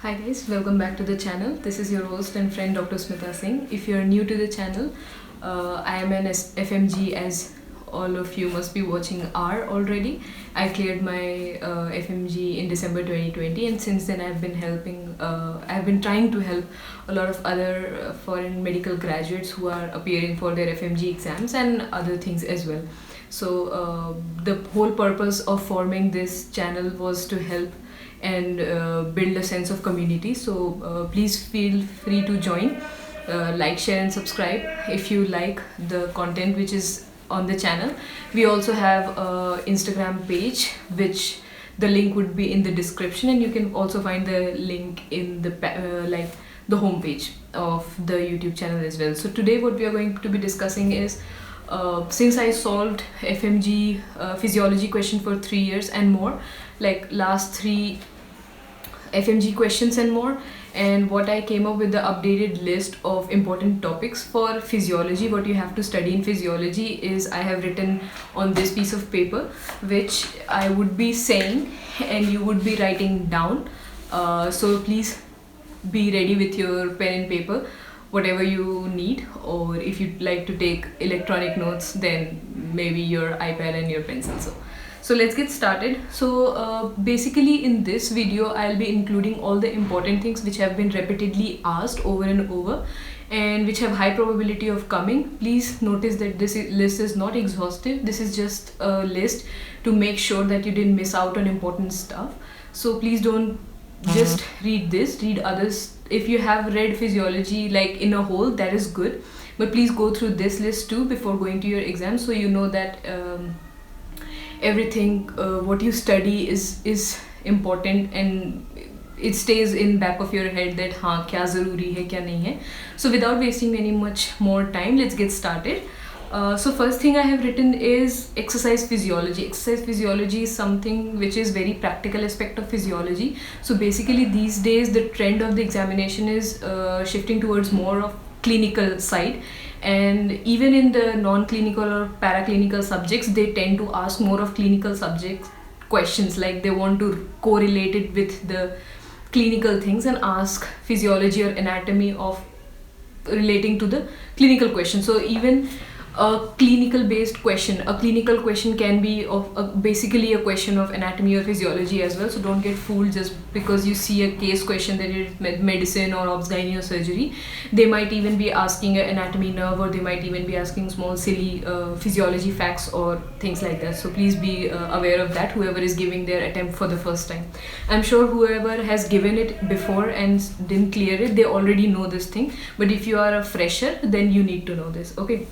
Hi guys, welcome back to the channel. This is your host and friend Dr. Smita Singh. If you are new to the channel, I am an FMG, as all of you must be watching are already. I cleared my FMG in December 2020, and since then I've been trying to help a lot of other foreign medical graduates who are appearing for their FMG exams and other things as well. So the whole purpose of forming this channel was to help and build a sense of community. So please feel free to join, like, share and subscribe if you like the content which is on the channel. We also have a Instagram page, which the link would be in the description, and you can also find the link in the the homepage of the YouTube channel as well. So today what we are going to be discussing is since I solved FMG physiology question for 3 years and more, like last 3 FMG questions and more, and what I came up with the updated list of important topics for physiology. What you have to study in physiology is I have written on this piece of paper, which I would be saying and you would be writing down. So please be ready with your pen and paper, whatever you need, or if you'd like to take electronic notes, then maybe your iPad and your pencil. So let's get started. So basically in this video I'll be including all the important things which have been repeatedly asked over and over and which have high probability of coming. Please notice that this list is not exhaustive. This is just a list to make sure that you didn't miss out on important stuff. So please don't just read this, read others. If you have read physiology like in a whole, that is good, but please go through this list too before going to your exam, so you know that everything what you study is important and it stays in back of your head that हाँ क्या ज़रूरी है क्या नहीं है. So without wasting any much more time, let's get started. So first thing I have written is exercise physiology. Exercise physiology is something which is very practical aspect of physiology. So basically these days the trend of the examination is shifting towards more of clinical side, and even in the non-clinical or paraclinical subjects they tend to ask more of clinical subject questions, like they want to correlate it with the clinical things and ask physiology or anatomy of relating to the clinical question. So even a clinical question can be of basically a question of anatomy or physiology as well. So don't get fooled just because you see a case question that is medicine or obs gynae or surgery. They might even be asking an anatomy nerve, or they might even be asking small silly physiology facts or things like that. So please be aware of that, whoever is giving their attempt for the first time. I'm sure whoever has given it before and didn't clear it, they already know this thing, but if you are a fresher, then you need to know this. Okay.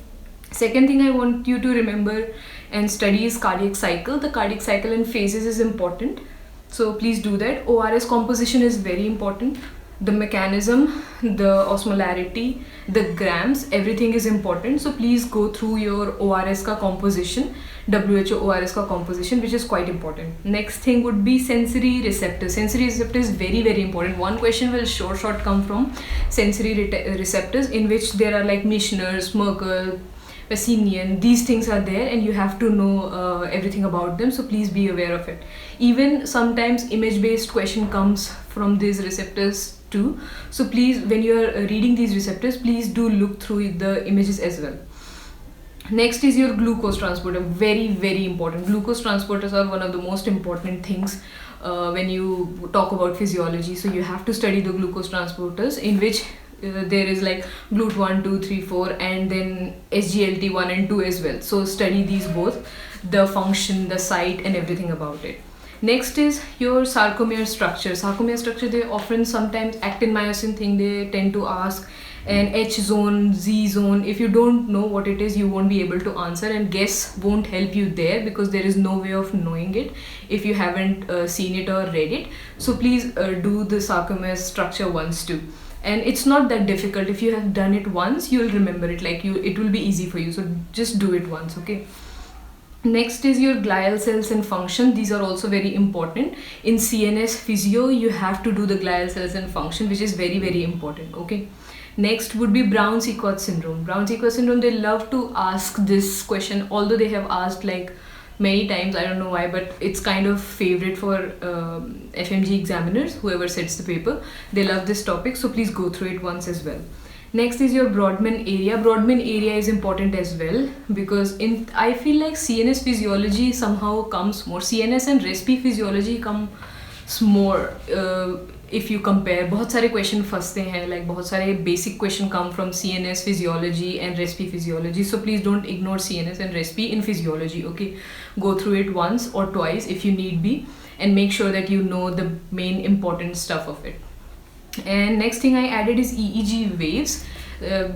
Second thing I want you to remember and study is cardiac cycle. The cardiac cycle and phases is important, so please do that. ORS composition is very important. The mechanism, the osmolarity, the grams, everything is important. So please go through your ORS ka composition, WHO ORS ka composition, which is quite important. Next thing would be sensory receptors. Sensory receptor is very very important. One question will short come from sensory receptors, in which there are like Michener's, Merkel, Pacinian, these things are there and you have to know everything about them, so please be aware of it. Even sometimes image based question comes from these receptors too, so please, when you are reading these receptors, please do look through the images as well. Next is your glucose transporter. Very very important. Glucose transporters are one of the most important things when you talk about physiology. So you have to study the glucose transporters, in which there is like GLUT 1, 2, 3, 4 and then SGLT 1 and 2 as well. So study these both, the function, the site and everything about it. Next is your sarcomere structure. Sarcomere structure, they often sometimes actin myosin thing they tend to ask, and H zone, Z zone. If you don't know what it is, you won't be able to answer, and guess won't help you there because there is no way of knowing it if you haven't seen it or read it. So please do the sarcomere structure once too. And it's not that difficult. If you have done it once, you will remember it, like it will be easy for you. So just do it once, okay? Next is your glial cells and function. These are also very important. In CNS physio, you have to do the glial cells and function, which is very very important, okay? Next would be Brown-Sequard syndrome. Brown-Sequard syndrome, they love to ask this question, although they have asked like many times. I don't know why, but it's kind of favorite for FMG examiners, whoever sets the paper. They love this topic, so please go through it once as well. Next is your Brodmann area. Brodmann area is important as well, because I feel like CNS physiology somehow comes more. CNS and Respi physiology comes more if you compare. बहुत सारे question फंसते हैं, like बहुत सारे basic question come from CNS physiology and Respi physiology. So please don't ignore CNS and Respi in physiology. Okay, go through it once or twice if you need be, and make sure that you know the main important stuff of it. And next thing I added is EEG waves,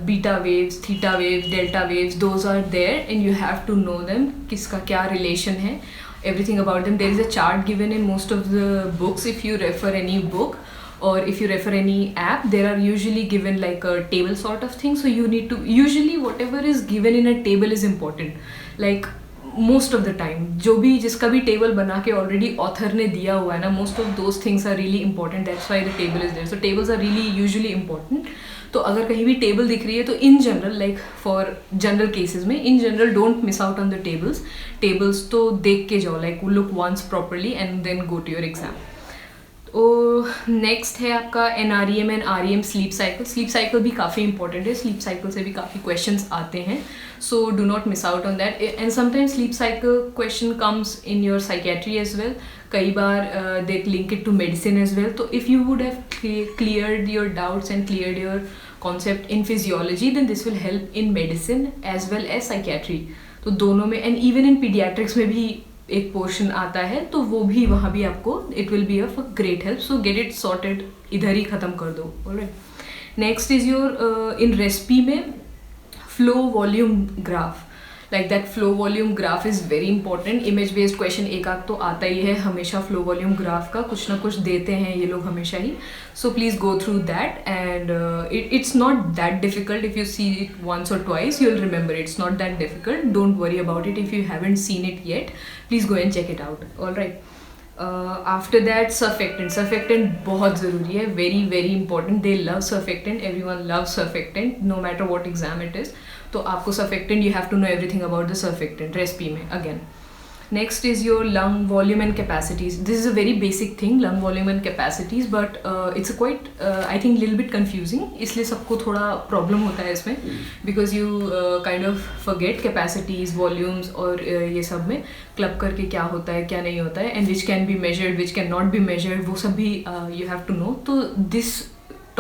beta waves, theta waves, delta waves. Those are there and you have to know them, किसका क्या relation है, everything about them. There is a chart given in most of the books. If you refer any book or if you refer any app, there are usually given like a table sort of thing. So you need to, usually whatever is given in a table is important. Like most of the time, जो भी जिसका भी table बना के already author ने दिया हुआ है ना, most of those things are really important. That's why the table is there. So tables are really usually important. तो अगर कहीं भी टेबल दिख रही है तो in general, like for general cases में, in general don't miss out on the tables तो देख के जाओ, like look once properly and then go to your exam. Next है आपका NREM and REM sleep cycle. Sleep cycle भी काफ़ी important है, स्लीप साइकिल से भी काफ़ी क्वेश्चंस आते हैं, so do not miss out on that. And sometimes sleep cycle question comes in your psychiatry as well. कई बार they link it to medicine as well. तो if you would have cleared your doubts and cleared your concept in physiology, then this will help in medicine as well as psychiatry. तो दोनों में, and even in paediatrics में भी एक portion आता है, तो वो भी वहाँ भी आपको it will be of great help. So get it sorted, इधर ही ख़त्म कर दो. Alright, next is your in respi में flow volume graph. Like that flow volume graph is very important. Image based question एक आध तो आता ही है हमेशा फ्लो वॉल्यूम ग्राफ का, कुछ ना कुछ देते हैं ये लोग हमेशा ही. So please go through that and it's not that difficult. If you see it once or twice, you'll remember. It's not that difficult. Don't worry about it. If you haven't seen it yet, please go and check it out. All right. After that, surfactant बहुत ज़रूरी है, very very important. They love surfactant. Everyone loves surfactant, no matter what exam it is. तो आपको surfactant, you have to know everything about the surfactant. Respi में again. Next is your lung volume and capacities. This is a very basic thing, lung volume and capacities, but it's a quite I think little bit confusing. इसलिए सबको थोड़ा problem होता है इसमें, because you kind of forget capacities, volumes और ये सब में क्लब करके क्या होता है क्या नहीं होता है, and which can be measured, which can not be measured, वो सब भी you have to know. तो this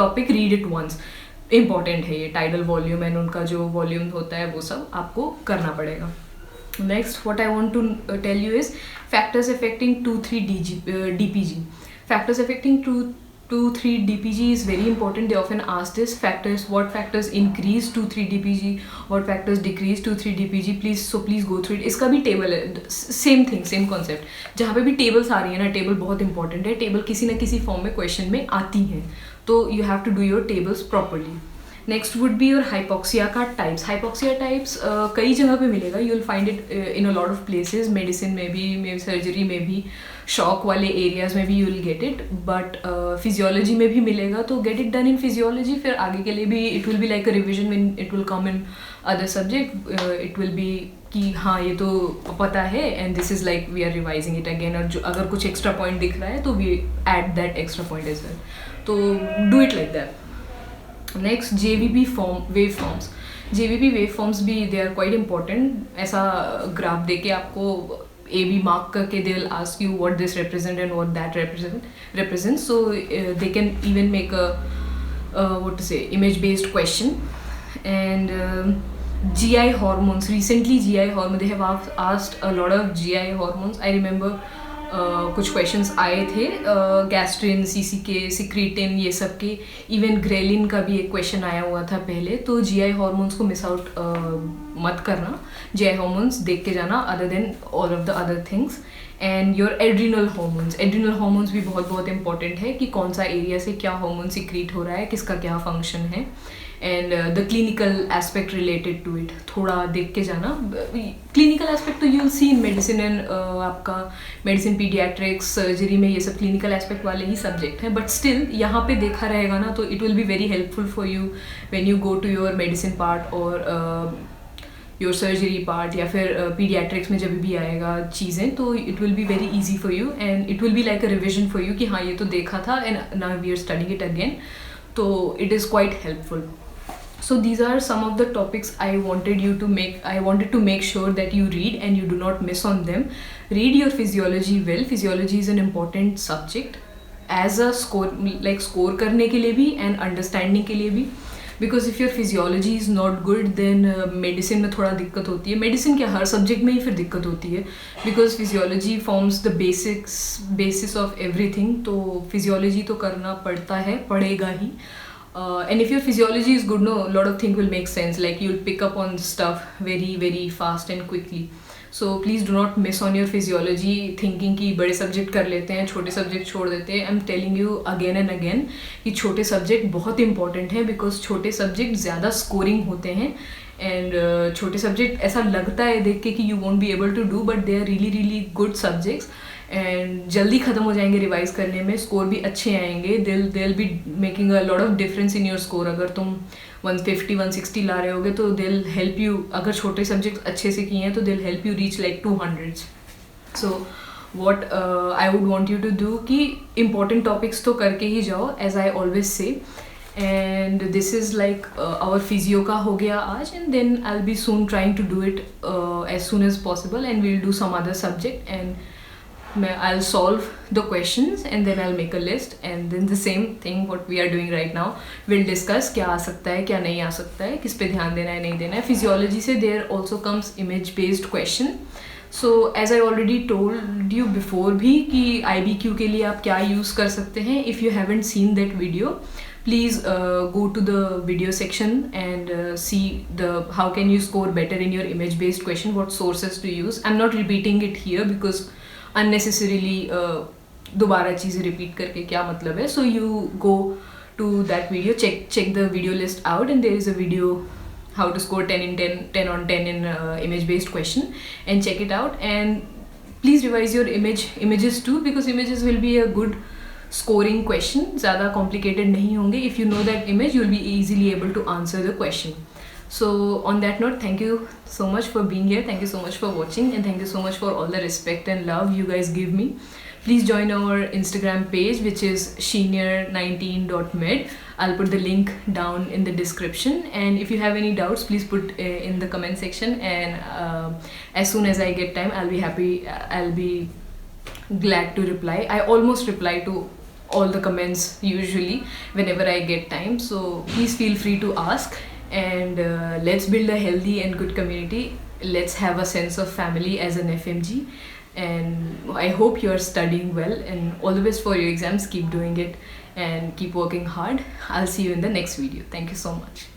topic read it once. Important है ये tidal volume and उनका जो volume होता है वो सब आपको करना पड़ेगा. Next, what I want to tell you is factors affecting 2-3 DPG. Factors affecting 2-3 DPG is very important. They often ask this factors. What factors increase 2-3 DPG? What factors decrease 2-3 DPG? Please go through it. इसका भी table है, same thing, same concept. जहाँ पे भी tables आ रही है ना, table बहुत important है. Table किसी न किसी form में question में आती हैं, तो you have to do your tables properly. Next would be your hypoxia का टाइप्स. हाइपोक्सिया टाइप्स कई जगह पे मिलेगा. You will find it in a lot of places, medicine में भी, सर्जरी में भी, शॉक वाले एरियाज में भी you will get it. But physiology में भी मिलेगा, तो get it done in physiology. फिर आगे के लिए भी it will be like a revision when it will come in other subject. It will be कि हाँ ये तो पता है and this is like we are revising it again. और जो अगर कुछ एक्स्ट्रा पॉइंट दिख रहा है तो we add that extra point as well. तो do it like that. Next JVP wave forms. JVP wave forms भी दे आर क्वाइट इम्पॉर्टेंट. ऐसा ग्राफ दे के आपको AB मार्क करके they will ask you what this represent and what that represents. So they can even make a what to say image based question. And GI hormones. Recently GI hormone, they have asked a lot of GI hormones. I remember कुछ questions आए थे gastrin, CCK, secretin, ये सब के. Even ghrelin का भी एक question आया हुआ था पहले. तो GI हॉर्मोन्स को मिस आउट मत करना. GI हॉर्मोन्स देख के जाना, other than all of the other things. And your adrenal hormones. Adrenal hormones भी बहुत इंपॉर्टेंट है कि कौन सा एरिया से क्या हॉर्मोन सिक्रीट हो रहा है, किसका क्या फंक्शन है. And the clinical aspect related to it थोड़ा देख के जाना. क्लिनिकल एस्पेक्ट तो you will see in medicine and आपका मेडिसिन, पीडियाट्रिक्स, सर्जरी में ये सब क्लिनिकल एस्पेक्ट वाले ही सब्जेक्ट हैं. बट स्टिल यहाँ पे देखा रहेगा ना, तो it will be very helpful for you when you go to your medicine part और योर सर्जरी पार्ट या फिर पीडियाट्रिक्स में जब भी आएगा चीज़ें, तो it will be very easy for you and it will be like a revision for you कि हाँ ये तो देखा था and now we are studying it again. तो it is quite helpful. So these are some of the topics I wanted to make sure that you read and you do not miss on them. Read your physiology well. Physiology is an important subject as a score करने के लिए भी and understanding के लिए भी. Because if your physiology is not good, then medicine में थोड़ा दिक्कत होती है. Medicine क्या, हर subject में ही फिर दिक्कत होती है. Because physiology forms the basis of everything. तो physiology तो करना पड़ता है, पड़ेगा ही. And if your physiology is good, no, a lot of things will make sense. Like you'll pick up on stuff very, very fast and quickly. So please do not miss on your physiology thinking कि बड़े subject कर लेते हैं, छोटे subject छोड़ देते हैं. I'm telling you again and again कि छोटे subject बहुत important है because छोटे subject ज़्यादा scoring होते हैं. And छोटे subject ऐसा लगता है देख के कि you won't be able to do, but they are really, really good subjects. And जल्दी ख़त्म हो जाएंगे रिवाइज करने में, स्कोर भी अच्छे आएंगे. they'll be making a lot of difference in your score. अगर तुम 150 160 ला रहे होगे तो they'll help you. अगर छोटे सब्जेक्ट अच्छे से किए हैं तो they'll help you reach like 200s. So what I would want you to do कि important topics तो करके ही जाओ, as I always say. And this is like our physio का हो गया आज, and then I'll be soon trying to do it as soon as possible, and we'll do some other subject and I'll solve the questions and then I'll make a list, and then the same thing what we are doing right now, we'll discuss क्या आ सकता है क्या नहीं आ सकता है, किस पे ध्यान देना है नहीं देना है. फिजियोलॉजी से there also comes image based question. So as I already told you before भी कि IBQ के लिए आप क्या यूज़ कर सकते हैं. If you haven't seen that video, please go to the video section and see how can you score better in your image based question, what sources to use. I'm not repeating it here because unnecessarily दोबारा चीज़ें repeat करके क्या मतलब है. So you go to that video, check the video list out, and there is a video how to score 10 on 10 in image based question, and check it out. And please revise your images too, because images will be a good scoring question. ज़्यादा complicated नहीं होंगे. If you know that image, you'll be easily able to answer the question. So on that note, thank you so much for being here. Thank you so much for watching, and thank you so much for all the respect and love you guys give me. Please join our Instagram page, which is senior19.med. I'll put the link down in the description. And if you have any doubts, please put in the comment section. And as soon as I get time, I'll be glad to reply. I almost reply to all the comments usually whenever I get time. So please feel free to ask. And let's build a healthy and good community. Let's have a sense of family as an FMG. And I hope you are studying well, and all the best for your exams. Keep doing it and keep working hard. I'll see you in the next video. Thank you so much.